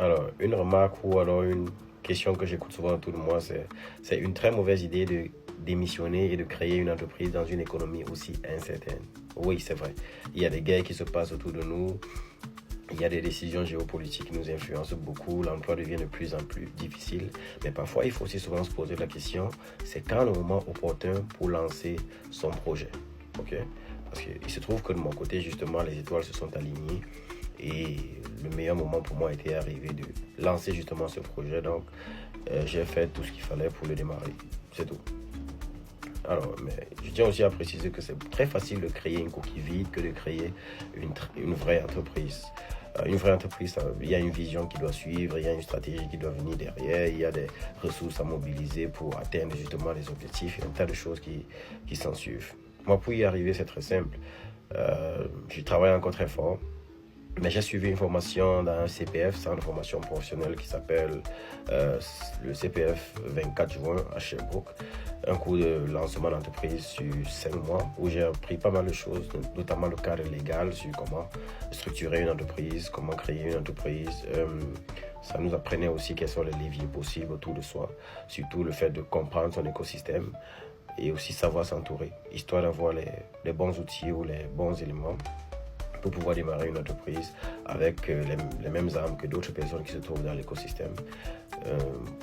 Alors, une remarque ou alors une question que j'écoute souvent autour de moi, c'est une très mauvaise idée de démissionner et de créer une entreprise dans une économie aussi incertaine. Oui, c'est vrai. Il y a des guerres qui se passent autour de nous. Il y a des décisions géopolitiques qui nous influencent beaucoup. L'emploi devient de plus en plus difficile. Mais parfois, il faut aussi souvent se poser la question, c'est quand le moment opportun pour lancer son projet. Ok? Parce qu'il se trouve que de mon côté, justement, les étoiles se sont alignées. Et le meilleur moment pour moi était arrivé de lancer justement ce projet. Donc, j'ai fait tout ce qu'il fallait pour le démarrer. C'est tout. Alors, mais je tiens aussi à préciser que c'est très facile de créer une coquille vide que de créer une vraie entreprise. Une vraie entreprise, il y a une vision qui doit suivre, il y a une stratégie qui doit venir derrière, il y a des ressources à mobiliser pour atteindre justement les objectifs, il y a un tas de choses qui s'en suivent. Moi, pour y arriver, c'est très simple. Je travaille encore très fort. Mais j'ai suivi une formation dans un CPF, centre de formation professionnelle qui s'appelle le CPF 24 juin à Sherbrooke. Un cours de lancement d'entreprise sur 5 mois où j'ai appris pas mal de choses, notamment le cadre légal sur comment structurer une entreprise, comment créer une entreprise. Ça nous apprenait aussi quels sont les leviers possibles autour de soi, surtout le fait de comprendre son écosystème et aussi savoir s'entourer, histoire d'avoir les bons outils ou les bons éléments pour pouvoir démarrer une entreprise avec les mêmes armes que d'autres personnes qui se trouvent dans l'écosystème.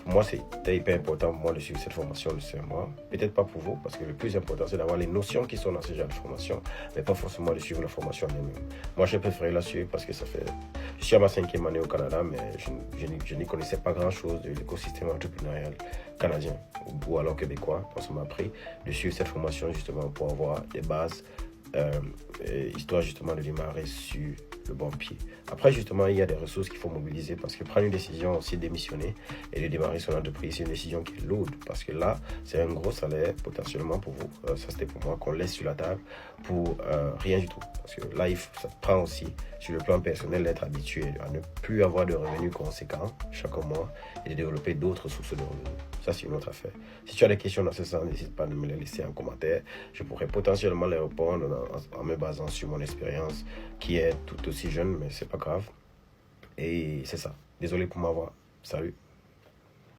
Pour moi, c'était hyper important pour moi de suivre cette formation de 5 mois. Peut-être pas pour vous, parce que le plus important, c'est d'avoir les notions qui sont dans ce genre de formation, mais pas forcément de suivre la formation en elle-même. Moi, j'ai préféré la suivre parce que ça fait... Je suis à ma 5e année au Canada, mais je n'y connaissais pas grand-chose de l'écosystème entrepreneurial canadien ou alors québécois. Donc, ça m'a appris de suivre cette formation justement pour avoir des bases histoire justement de démarrer sur le bon pied. Après justement, il y a des ressources qu'il faut mobiliser parce que prendre une décision aussi de démissionner et de démarrer son entreprise, c'est une décision qui est lourde parce que là, c'est un gros salaire potentiellement pour vous. Ça, c'était pour moi qu'on laisse sur la table pour rien du tout. Parce que là, ça prend aussi sur le plan personnel d'être habitué à ne plus avoir de revenus conséquents chaque mois et de développer d'autres sources de revenus. Ça, c'est une autre affaire. Si tu as des questions dans ce sens, n'hésite pas à me les laisser en commentaire. Je pourrais potentiellement les répondre en me basant sur mon expérience qui est tout aussi jeune, mais c'est pas grave. Et c'est ça. Désolé pour m'avoir. Salut.